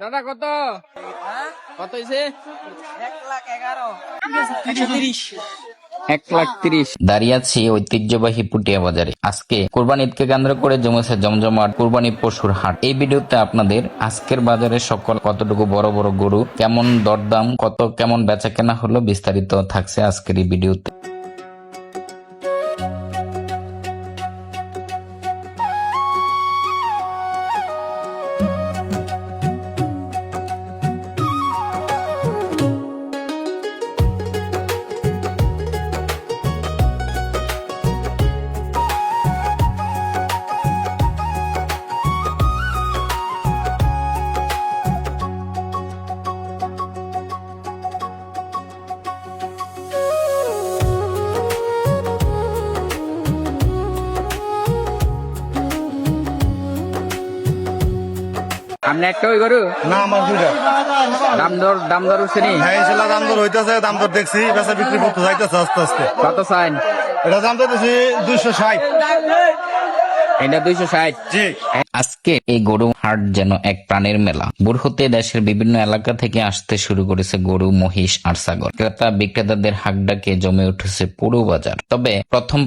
দাদা কত কত হয়েছে? 1,11,130। দাঁড়িয়ে আছি ঐতিহ্যবাহী পুটিয়া বাজারে। আজকে কোরবানি ঈদকে কেন্দ্র করে জমেছে জমজমাট কোরবানি পশুর হাট। এই ভিডিওতে আপনাদের আজকের বাজারে সকল কতটুকু বড় বড় গরু, কেমন দরদাম, কত কেমন বেচা কেনা হলো বিস্তারিত থাকছে আজকের এই ভিডিওতে। আপনি একটা ওই গরু না আমার দুইটা দাম দর উঠছে নি? হ্যাঁ ইনশাল্লাহ দাম দর হইতেছে, দাম দর দেখছি, বেচা বিক্রি করতে যাইতেছে আস্তে আস্তে। কত চাইন? এটা দাম দিতেছি 260। এটা 260। জি। আজকে এই গরু হাট যেন এক প্রাণের মেলা। ভোর হতে দেশের বিভিন্ন এলাকা থেকে আসতে শুরু করেছে গরু, মহিষ আর ছাগল। ক্রেতা বিক্রেতাদের হাকডাকে জমে উঠেছে পুরো বাজার। তবে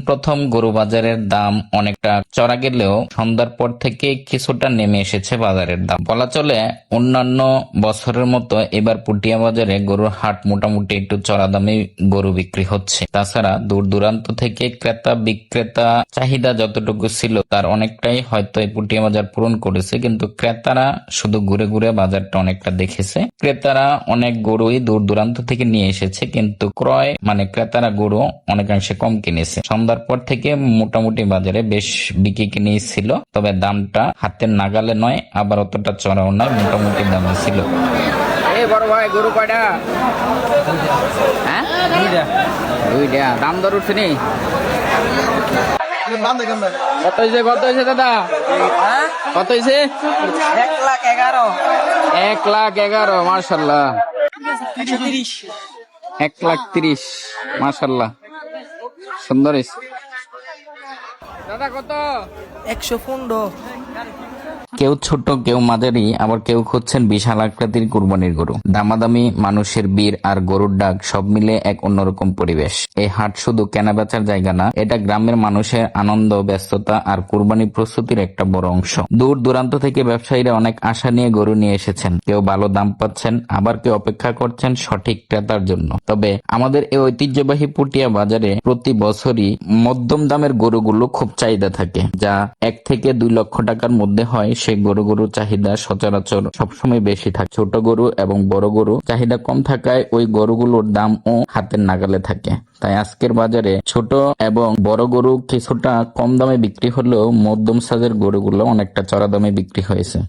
প্রথম গরু বাজারের দাম অনেকটা চড়া গেলেও সন্ধ্যার পর থেকে কিছুটা নেমে এসেছে বাজারের দাম। বলা চলে অন্যান্য বছরের মতো এবার পুটিয়া বাজারে গরুর হাট মোটামুটি একটু চড়া দামে গরু বিক্রি হচ্ছে। তাছাড়া দূর দূরান্ত থেকে ক্রেতা বিক্রেতা চাহিদা যতটুকু ছিল তার অনেকটাই হয়তো এই পুটিয়া বাজার পূরণ করেছে, কিন্তু ক্রেতারা শুধু ঘুরে ঘুরে বাজারটা অনেকটা দেখেছে। ক্রেতারা অনেক গরুই দূর দূরান্ত থেকে নিয়ে এসেছে, কিন্তু ক্রয় মানে ক্রেতারা গরু অনেকাংশে কম কিনেছে। সন্ধ্যার পর থেকে মোটামুটি বাজারে বেশ বিক্রি কিনে ছিল, তবে দামটা হাতের নাগালে নয়, আবার অতটা চড়াও নয়, মোটামুটি দামে ছিল। এই বড় ভাই গরু কয়টা? হ্যাঁ দুইটা। দাম দর উঠছে নি? কত হয়েছে দাদা? কত হয়েছে? 1,11,000। মার্শাল্লাহ। 1,30,000। মার্শাল্লাহ, সুন্দর হয়েছে। দাদা কত? 115। কেউ ছোট, কেউ মাঝারি, আবার কেউ খুঁজছেন বিশাল আকৃতির কুরবানির গরু। দামাদামি, মানুষের বীর আর গরুর ডাক সব মিলে এক অন্যরকম পরিবেশ। এই হাট শুধু কেনা বেচার জায়গা না, এটা গ্রামের মানুষের আনন্দ, ব্যস্ততা আর কুরবানি প্রস্তুতির একটা বড় অংশ। দূর দূরান্ত থেকে ব্যবসায়ীরা অনেক আশা নিয়ে গরু নিয়ে এসেছেন। কেউ ভালো দাম পাচ্ছেন, আবার কেউ অপেক্ষা করছেন সঠিক ক্রেতার জন্য। তবে আমাদের এই ঐতিহ্যবাহী পুটিয়া বাজারে প্রতি বছরই মধ্যম দামের গরুগুলো খুব চাহিদা থাকে, যা 1 থেকে 2 লক্ষ টাকার মধ্যে হয়। সেই গরুর চাহিদা সচরাচর সবসময় বেশি থাকে। ছোট গরু এবং বড় গরু চাহিদা কম থাকায় ওই গরুগুলোর দামও হাতের নাগালে থাকে। তাই আজকের বাজারে ছোট এবং বড় গরু কিছুটা কম দামে বিক্রি হলেও মধ্যম সাইজের গরুগুলো অনেকটা চড়া দামে বিক্রি হয়েছে।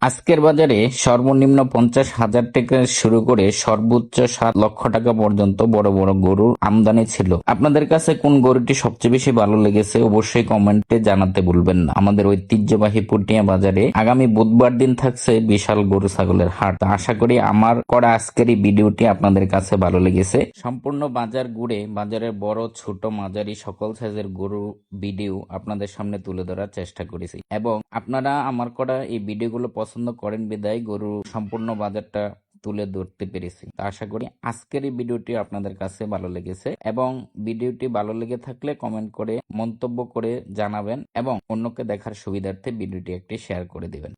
আজকের বাজারে সর্বনিম্ন 50,000 থেকে শুরু করে সর্বোচ্চ 7 লক্ষ টাকা পর্যন্ত বড় বড় গরুর আমদানি ছিল। আপনাদের কাছে কোন গরুটি সবচেয়ে বেশি ভালো লেগেছে অবশ্যই কমেন্টে জানাতে ভুলবেন না। আমাদের ঐতিহ্যবাহী পুটিয়া বাজারে আগামী বুধবার দিন থাকছে বিশাল গরু ছাগলের হাট। আশা করি আমার করা আজকের এই ভিডিওটি আপনাদের কাছে ভালো লেগেছে। সম্পূর্ণ বাজার ঘুরে বাজারের বড়, ছোট, মাঝারি সকল সাইজের গরু ভিডিও আপনাদের সামনে তুলে ধরার চেষ্টা করেছি, এবং আপনারা আমার করা এই ভিডিওগুলো পছন্দ করেন বিদায় গরু সম্পূর্ণ বাজারটা তুলে ধরতে পেরেছি। আশা করি আজকের এই ভিডিওটি আপনাদের কাছে ভালো লেগেছে, এবং ভিডিওটি ভালো লেগে থাকলে কমেন্ট করে মন্তব্য করে জানাবেন, এবং অন্যকে দেখার সুবিধার্থে ভিডিওটি একটি শেয়ার করে দিবেন।